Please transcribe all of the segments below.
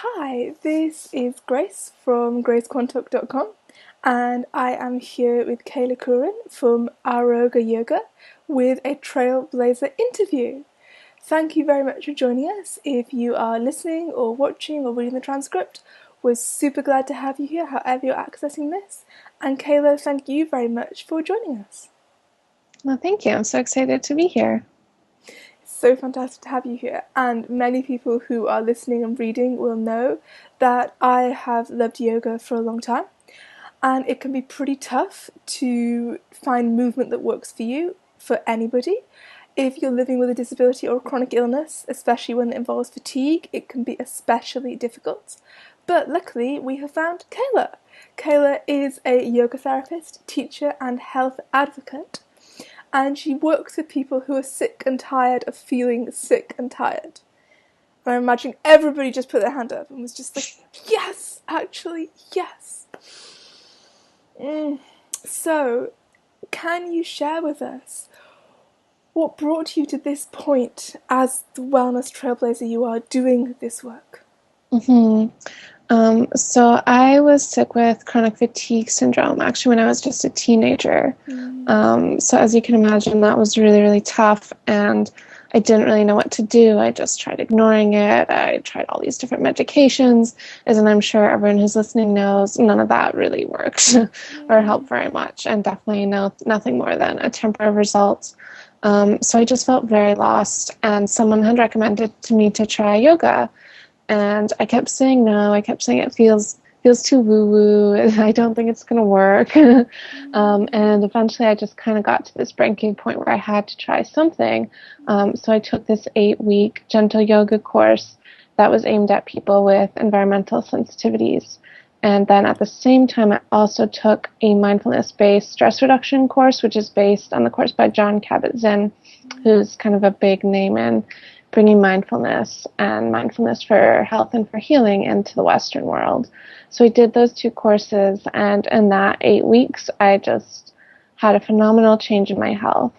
Hi, this is Grace from gracequantock.com, and I am here with Kayla Kurin from Aroga Yoga with a Trailblazer interview. Thank you very much for joining us. If you are listening or watching or reading the transcript, we're super glad to have you here, however you're accessing this. And Kayla, thank you very much for joining us. Well, thank you. I'm so excited to be here. So fantastic to have you here, and many people who are listening and reading will know that I have loved yoga for a long time, and it can be pretty tough to find movement that works for you, for anybody. If you're living with a disability or a chronic illness, especially when it involves fatigue, it can be especially difficult. But luckily, we have found Kayla. Kayla is a yoga therapist, teacher, and health advocate, and she works with people who are sick and tired of feeling sick and tired. And I'm imagining everybody just put their hand up and was just like, yes, actually, yes. So, can you share with us what brought you to this point as the wellness trailblazer you are doing this work? So I was sick with chronic fatigue syndrome actually when I was just a teenager. So as you can imagine, that was really, really tough, and I didn't really know what to do. I just tried ignoring it. I tried all these different medications, as I'm sure everyone who's listening knows, none of that really worked or helped very much, and definitely nothing more than a temporary result. So I just felt very lost, and someone had recommended to me to try yoga. And I kept saying no. I kept saying it feels too woo-woo. I don't think it's going to work. And eventually I just kind of got to this breaking point where I had to try something. So I took this 8-week gentle yoga course that was aimed at people with environmental sensitivities. And then at the same time, I also took a mindfulness-based stress reduction course, which is based on the course by Jon Kabat-Zinn, who's kind of a big name in bringing mindfulness and mindfulness for health and for healing into the Western world. So I did those 2 courses, and in that 8 weeks, I just had a phenomenal change in my health.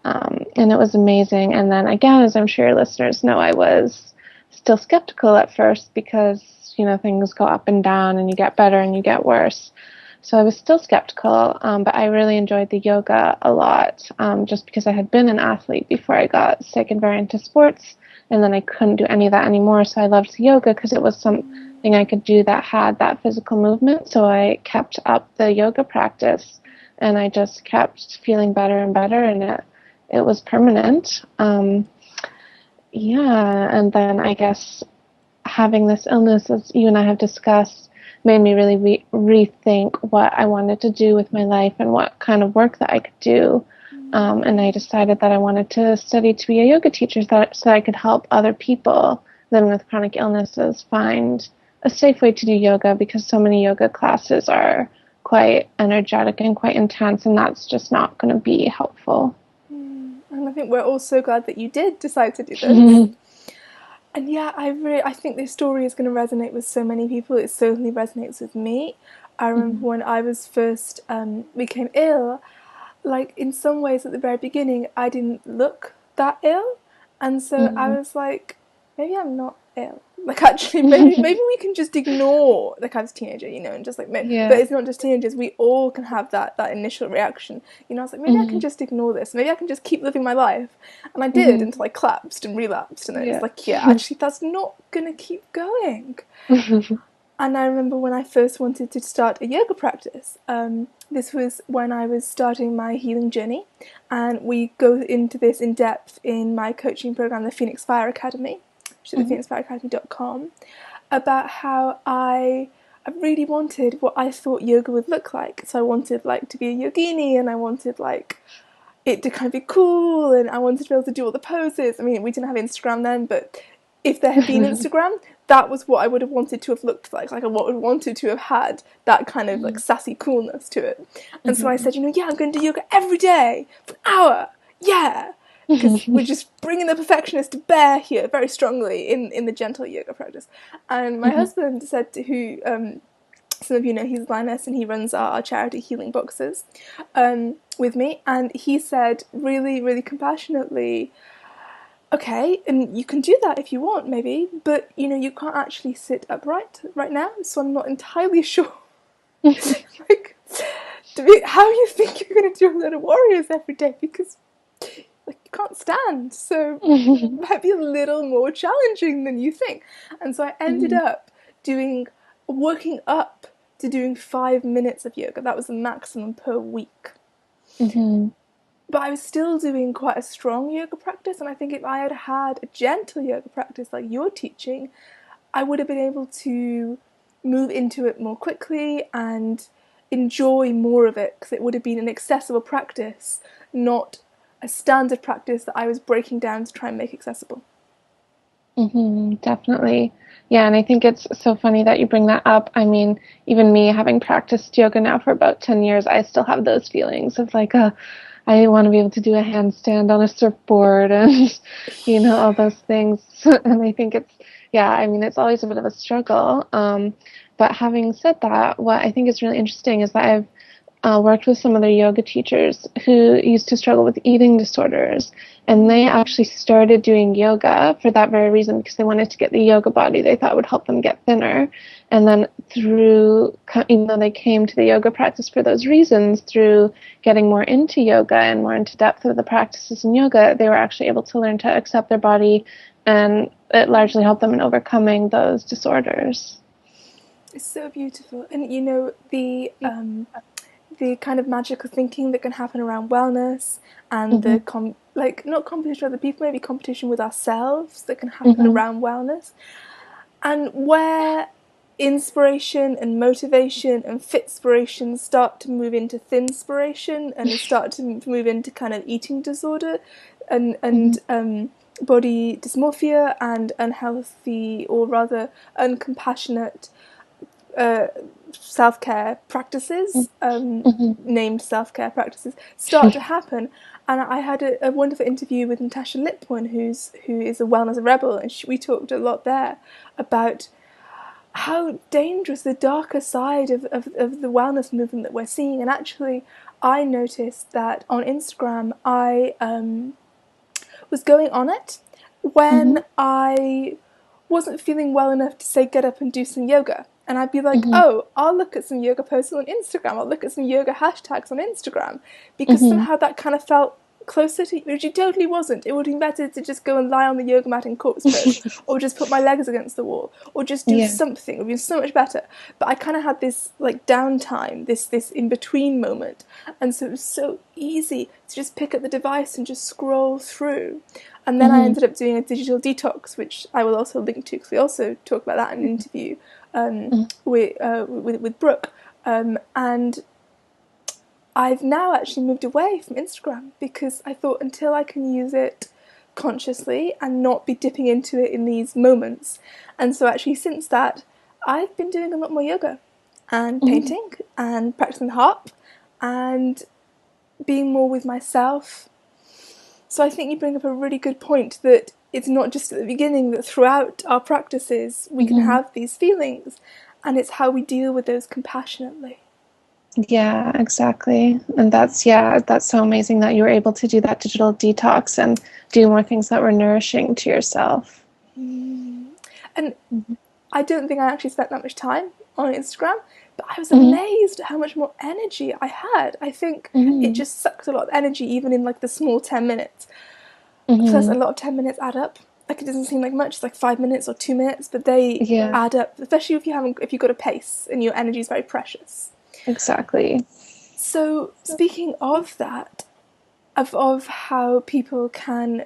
And it was amazing. And then again, as I'm sure your listeners know, I was still skeptical at first because, things go up and down and you get better and you get worse. So I was still skeptical, but I really enjoyed the yoga a lot, just because I had been an athlete before I got sick and very into sports, and then I couldn't do any of that anymore. So I loved yoga because it was something I could do that had that physical movement. So I kept up the yoga practice, and I just kept feeling better and better, and it was permanent. And then I guess having this illness, as you and I have discussed, made me really rethink what I wanted to do with my life and what kind of work that I could do. And I decided that I wanted to study to be a yoga teacher so I could help other people living with chronic illnesses find a safe way to do yoga, because so many yoga classes are quite energetic and quite intense, and that's just not going to be helpful. And I think we're all so glad that you did decide to do this. And yeah, I think this story is going to resonate with so many people. It certainly resonates with me. I remember when I was first became ill, like in some ways at the very beginning, I didn't look that ill, and so I was like, maybe I'm not ill. Like actually, maybe we can just ignore like I was a teenager, and just like, but Yeah. it's not just teenagers. We all can have that initial reaction. I was like, maybe I can just ignore this. Maybe I can just keep living my life, and I did until I collapsed and relapsed. And then it's Yeah. like, yeah, actually, that's not gonna keep going. And I remember when I first wanted to start a yoga practice. This was when I was starting my healing journey, and we go into this in depth in my coaching program, the Phoenix Fire Academy, which is thephoenixfireacademy.com, about how I really wanted what I thought yoga would look like. So I wanted like to be a yogini, and I wanted like it to kind of be cool, and I wanted to be able to do all the poses. I mean, we didn't have Instagram then, but if there had been Instagram, that was what I would have wanted to have looked like I would have wanted to have had that kind of like sassy coolness to it. And so I said, yeah, I'm going to do yoga every day for an hour, yeah, because we're just bringing the perfectionist to bear here very strongly in the gentle yoga practice. And my husband said who some of you know he's Linus, and he runs our charity Healing Boxes with me, and he said really, really compassionately, okay, and you can do that if you want, maybe, but you can't actually sit upright right now, so I'm not entirely sure. Like, how you think you're going to do a lot of warriors every day, because like you can't stand, so it might be a little more challenging than you think. And so I ended up working up to doing 5 minutes of yoga. That was the maximum per week. Mm-hmm. But I was still doing quite a strong yoga practice, and I think if I had had a gentle yoga practice like you're teaching, I would have been able to move into it more quickly and enjoy more of it, because it would have been an accessible practice, not a standard practice that I was breaking down to try and make accessible. Mm-hmm, definitely. Yeah, and I think it's so funny that you bring that up. I mean, even me having practiced yoga now for about 10 years, I still have those feelings of like, I want to be able to do a handstand on a surfboard and, all those things. And I think yeah, I mean, it's always a bit of a struggle. But having said that, what I think is really interesting is that I've worked with some other yoga teachers who used to struggle with eating disorders, and they actually started doing yoga for that very reason, because they wanted to get the yoga body they thought would help them get thinner. And then even though they came to the yoga practice for those reasons, through getting more into yoga and more into depth of the practices in yoga, they were actually able to learn to accept their body, and it largely helped them in overcoming those disorders. It's so beautiful. And the kind of magical thinking that can happen around wellness, and Mm-hmm. the like, not competition with other people, maybe competition with ourselves, that can happen Mm-hmm. around wellness, and where inspiration and motivation and fitspiration start to move into thinspiration, and start to move into kind of eating disorder and body dysmorphia and unhealthy, or rather uncompassionate, uh, self-care practices, Mm-hmm. named self-care practices, start to happen. And I had a wonderful interview with Natasha Lipwin, who is a wellness rebel, and we talked a lot there about how dangerous the darker side of the wellness movement that we're seeing. And actually, I noticed that on Instagram, I was going on it Mm-hmm. when I wasn't feeling well enough to say get up and do some yoga. And I'd be like, Mm-hmm. oh, I'll look at some yoga posts on Instagram. I'll look at some yoga hashtags on Instagram, because Mm-hmm. somehow that kind of felt closer to, which it totally wasn't. It would have been better to just go and lie on the yoga mat in corpse pose, or just put my legs against the wall, or just do Yeah. something. It would be so much better. But I kind of had this like downtime, this in between moment, and so it was so easy to just pick up the device and just scroll through. And then I Mm-hmm. ended up doing a digital detox, which I will also link to, because we also talk about that in an interview with Brooke. And I've now actually moved away from Instagram, because I thought, until I can use it consciously and not be dipping into it in these moments. And so actually since that, I've been doing a lot more yoga and Mm-hmm. painting and practicing the harp and being more with myself. So I think you bring up a really good point, that it's not just at the beginning, that throughout our practices we can Mm-hmm. have these feelings, and it's how we deal with those compassionately. Yeah, exactly. And that's so amazing that you were able to do that digital detox and do more things that were nourishing to yourself. And Mm-hmm. I don't think I actually spent that much time on Instagram, but I was Mm-hmm. amazed at how much more energy I had. I think it Mm-hmm. just sucks a lot of energy, even in like the small 10 minutes. Plus, a Mm-hmm. lot of 10 minutes add up. Like, it doesn't seem like much, it's like 5 minutes or 2 minutes, but they Yeah, add up, especially if you've got a pace and your energy is very precious. exactly. So, speaking of that, of how people can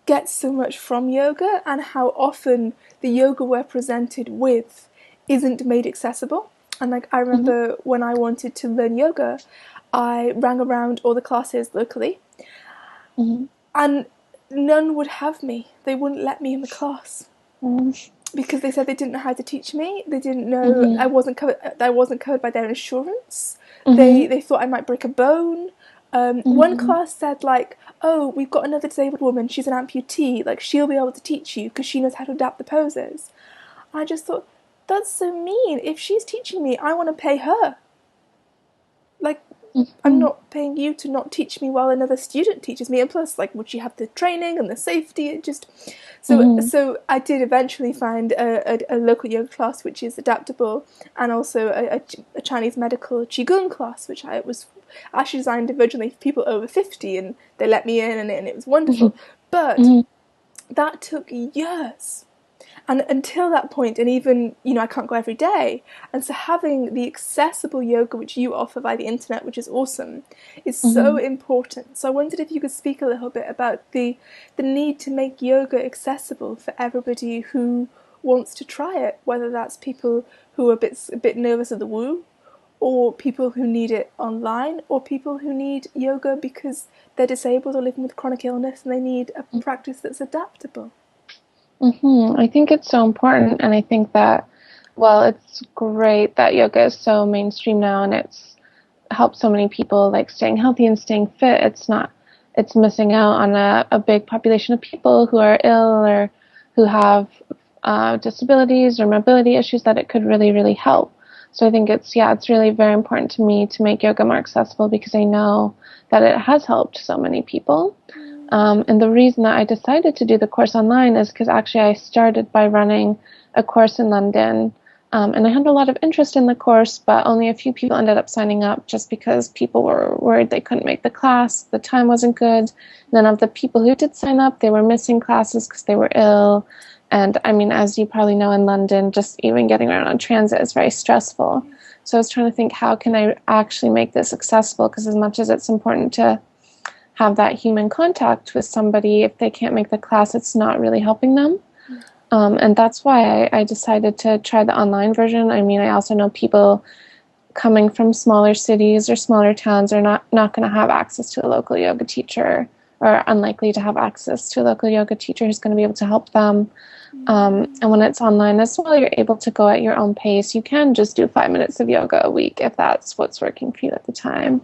get so much from yoga, and how often the yoga we're presented with isn't made accessible. And like, I Mm-hmm. remember when I wanted to learn yoga, I rang around all the classes locally, Mm-hmm. and none would have me. They wouldn't let me in the class, because they said they didn't know how to teach me. They didn't know I Mm-hmm. wasn't covered. I wasn't covered by their insurance. Mm-hmm. They thought I might break a bone. One Mm-hmm. class said like, "Oh, we've got another disabled woman. She's an amputee. Like, she'll be able to teach you because she knows how to adapt the poses." And I just thought, that's so mean. If she's teaching me, I want to pay her. Like, I'm not paying you to not teach me while another student teaches me. And plus, like, would you have the training and the safety? It just so I did eventually find a local yoga class which is adaptable, and also a Chinese medical qigong class, which I was actually designed originally for people over 50, and they let me in, and it was wonderful. But that took years. And until that point, and even, I can't go every day. And so having the accessible yoga, which you offer via the internet, which is awesome, is so important. So I wondered if you could speak a little bit about the need to make yoga accessible for everybody who wants to try it, whether that's people who are a bit nervous of the woo, or people who need it online, or people who need yoga because they're disabled or living with chronic illness and they need a practice that's adaptable. I think it's so important, and I think that, well, it's great that yoga is so mainstream now, and it's helped so many people, like, staying healthy and staying fit. It's missing out on a big population of people who are ill or who have disabilities or mobility issues that it could really, really help. So I think it's really very important to me to make yoga more accessible, because I know that it has helped so many people. And the reason that I decided to do the course online is because actually I started by running a course in London, and I had a lot of interest in the course, but only a few people ended up signing up just because people were worried they couldn't make the class, the time wasn't good. None of the people who did sign up, they were missing classes because they were ill. And I mean, as you probably know, in London, just even getting around on transit is very stressful. So I was trying to think, how can I actually make this accessible? Because as much as it's important to have that human contact with somebody, if they can't make the class, it's not really helping them. And that's why I decided to try the online version. I mean, I also know people coming from smaller cities or smaller towns are not going to have access to a local yoga teacher, or unlikely to have access to a local yoga teacher who's going to be able to help them. And when it's online as well, you're able to go at your own pace. You can just do 5 minutes of yoga a week if that's what's working for you at the time.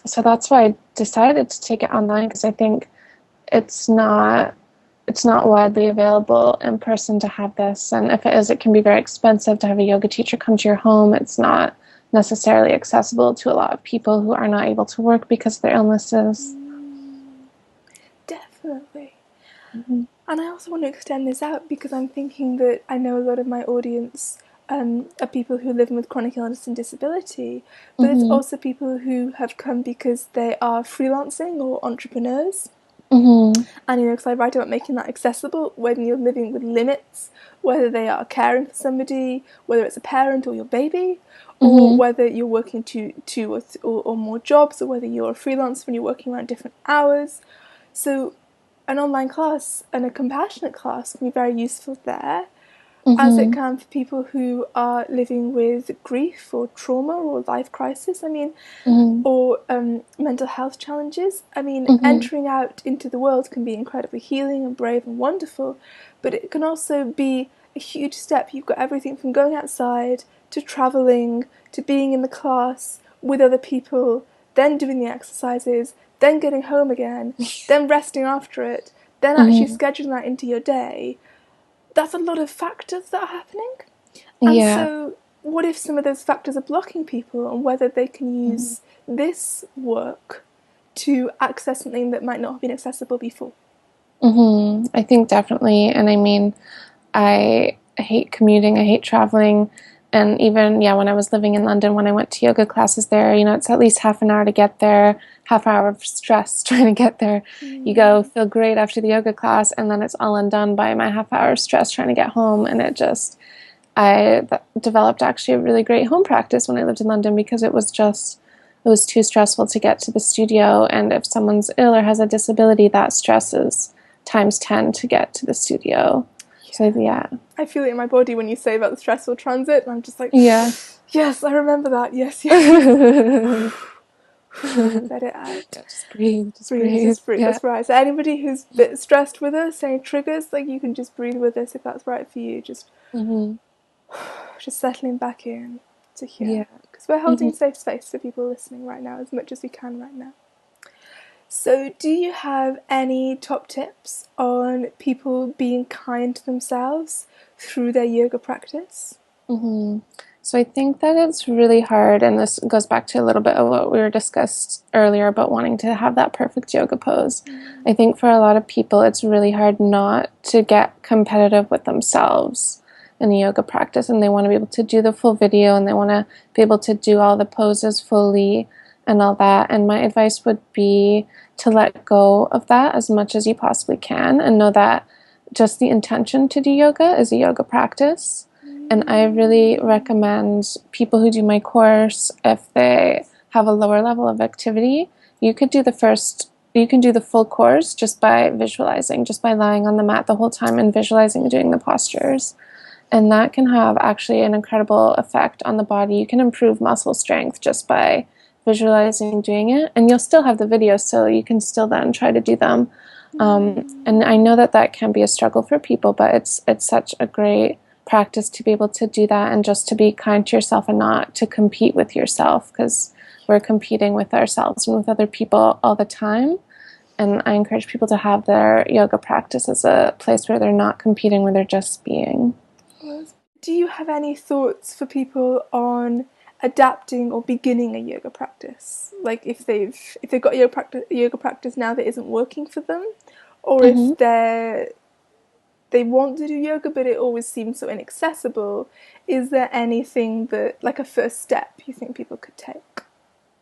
So that's why I decided to take it online, because I think it's not widely available in person to have this. And if it is, it can be very expensive to have a yoga teacher come to your home. It's not necessarily accessible to a lot of people who are not able to work because of their illnesses. Definitely. And I also want to extend this out, because I'm thinking that I know a lot of my audience are people who live with chronic illness and disability, but it's also people who have come because they are freelancing or entrepreneurs. And because I write about making that accessible when you're living with limits, whether they are caring for somebody, whether it's a parent or your baby, or whether you're working two or more jobs, or whether you're a freelancer and you're working around different hours. So an online class and a compassionate class can be very useful there, as it can for people who are living with grief or trauma or life crisis, or mental health challenges. Entering out into the world can be incredibly healing and brave and wonderful, but it can also be a huge step. You've got everything from going outside to travelling to being in the class with other people, then doing the exercises, then getting home again, then resting after it, then actually scheduling that into your day. That's a lot of factors that are happening. And so what if some of those factors are blocking people, and whether they can use this work to access something that might not have been accessible before? I think definitely. And I mean, I hate commuting, I hate traveling. And even, when I was living in London, when I went to yoga classes there, it's at least half an hour to get there, half hour of stress trying to get there. You go, feel great after the yoga class, and then it's all undone by my half hour of stress trying to get home. And I developed actually a really great home practice when I lived in London, because it was too stressful to get to the studio. And if someone's ill or has a disability, that stress is times 10 to get to the studio. So, I feel it in my body when you say about the stressful transit, and I'm just like, yes, I remember that. Yes. Let it out. Just breathe. Just breathe. That's right. So anybody who's a bit stressed with us, any triggers, like, you can just breathe with us if that's right for you. Just settling back in to here, because we're holding safe space for people listening right now as much as we can right now. So do you have any top tips on people being kind to themselves through their yoga practice? So I think that it's really hard, and this goes back to a little bit of what we were discussed earlier about wanting to have that perfect yoga pose. I think for a lot of people, it's really hard not to get competitive with themselves in the yoga practice, and they want to be able to do the full video, and they want to be able to do all the poses fully and all that. And my advice would be to let go of that as much as you possibly can, and know that just the intention to do yoga is a yoga practice. And I really recommend people who do my course, if they have a lower level of activity, you can do the full course just by visualizing, just by lying on the mat the whole time and visualizing doing the postures. And that can have actually an incredible effect on the body. You can improve muscle strength just by visualizing doing it. And you'll still have the videos, so you can still then try to do them. And I know that that can be a struggle for people, but it's such a great practice to be able to do that, and just to be kind to yourself and not to compete with yourself, because we're competing with ourselves and with other people all the time. And I encourage people to have their yoga practice as a place where they're not competing, where they're just being. Do you have any thoughts for people on adapting or beginning a yoga practice? Like if they've got a yoga practice now that isn't working for them, or if they want to do yoga but it always seems so inaccessible, is there anything that, like a first step, you think people could take?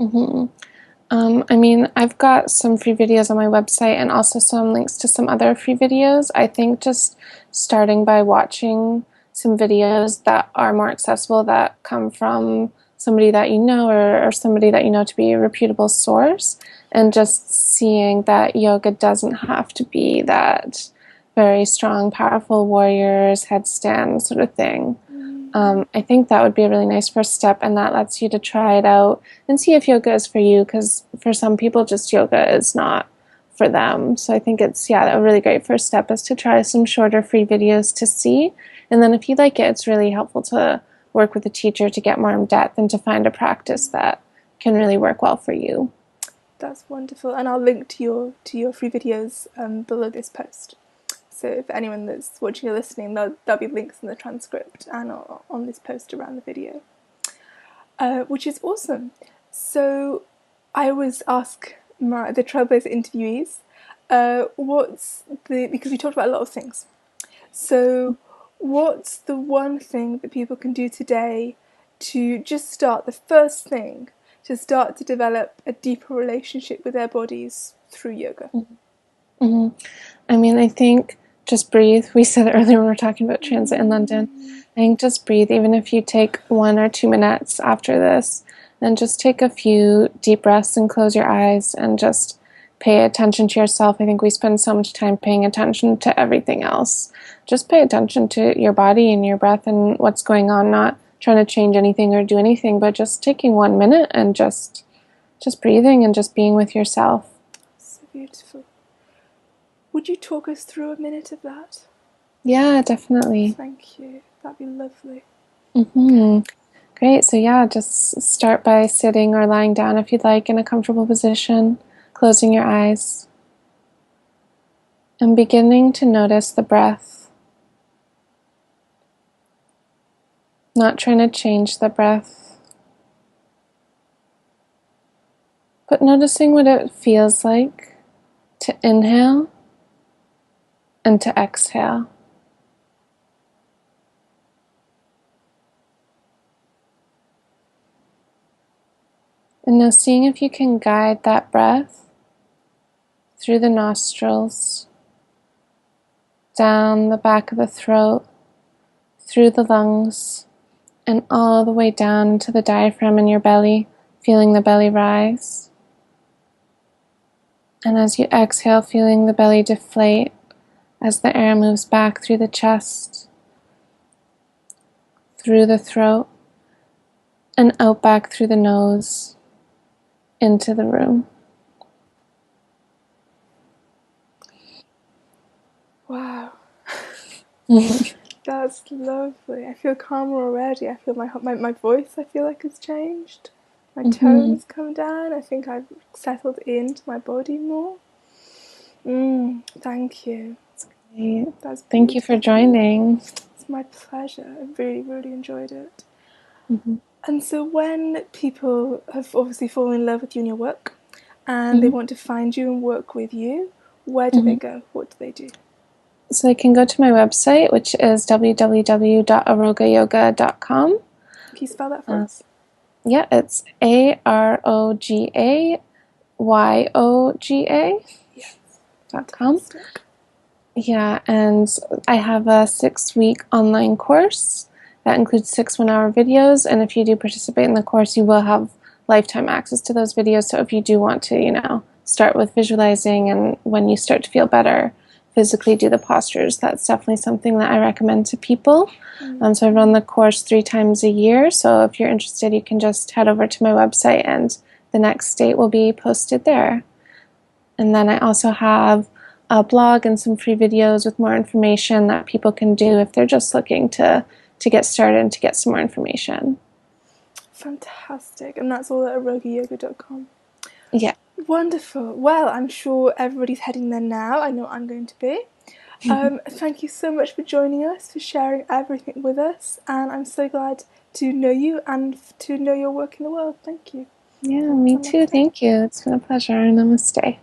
I mean, I've got some free videos on my website and also some links to some other free videos. I think just starting by watching some videos that are more accessible, that come from somebody that you know, or somebody that you know to be a reputable source, and just seeing that yoga doesn't have to be that very strong, powerful warriors, headstand sort of thing. I think that would be a really nice first step, and that lets you to try it out and see if yoga is for you, because for some people just yoga is not for them. So I think it's, a really great first step is to try some shorter free videos to see, and then if you like it, it's really helpful to work with a teacher to get more in depth and to find a practice that can really work well for you. That's wonderful, and I'll link to your free videos below this post. So if anyone that's watching or listening, there'll be links in the transcript and on this post around the video, which is awesome. So I always ask the Trailblazer interviewees, because we talked about a lot of things. So what's the one thing that people can do today to just start, the first thing, to start to develop a deeper relationship with their bodies through yoga? I mean, I think just breathe. We said it earlier when we were talking about transit in London. I think just breathe, even if you take 1 or 2 minutes after this, then just take a few deep breaths and close your eyes and just pay attention to yourself. I think we spend so much time paying attention to everything else. Just pay attention to your body and your breath and what's going on, not trying to change anything or do anything, but just taking 1 minute and just breathing and just being with yourself. So beautiful. Would you talk us through a minute of that? Yeah, definitely. Thank you. That'd be lovely. Great. So just start by sitting or lying down if you'd like in a comfortable position, closing your eyes, and beginning to notice the breath. Not trying to change the breath, but noticing what it feels like to inhale and to exhale. And now seeing if you can guide that breath through the nostrils, down the back of the throat, through the lungs, and all the way down to the diaphragm in your belly, feeling the belly rise. And as you exhale, feeling the belly deflate as the air moves back through the chest, through the throat, and out back through the nose, into the room. Wow. That's lovely. I feel calmer already. I feel my voice, I feel like, has changed. My tone's come down. I think I've settled into my body more. Thank you. Thank you for joining. It's my pleasure. I really, really enjoyed it. And so when people have obviously fallen in love with you and your work and they want to find you and work with you, where do they go? What do they do? So they can go to my website, which is www.arogayoga.com. Can you spell that for us? Yeah, it's AROGAYOGA.com. Yes. Fantastic. Yeah, and I have a 6-week online course that includes 6 1-hour videos. And if you do participate in the course, you will have lifetime access to those videos. So if you do want to, start with visualizing, and when you start to feel better, physically do the postures, that's definitely something that I recommend to people. So I run the course 3 times a year. So if you're interested, you can just head over to my website and the next date will be posted there. And then I also have a blog and some free videos with more information that people can do if they're just looking to get started and to get some more information. Fantastic. And that's all at arogayoga.com. Yeah. Wonderful. Well, I'm sure everybody's heading there now. I know I'm going to be. Thank you so much for joining us, for sharing everything with us. And I'm so glad to know you and to know your work in the world. Thank you. Yeah, me too. Thank you. It's been a pleasure. Namaste.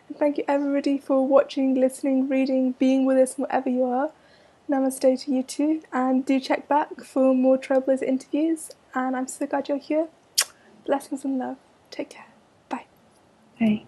And thank you everybody for watching, listening, reading, being with us wherever you are. Namaste to you too. And do check back for more Trailblazer interviews. And I'm so glad you're here. Blessings and love. Take care. Bye. Bye.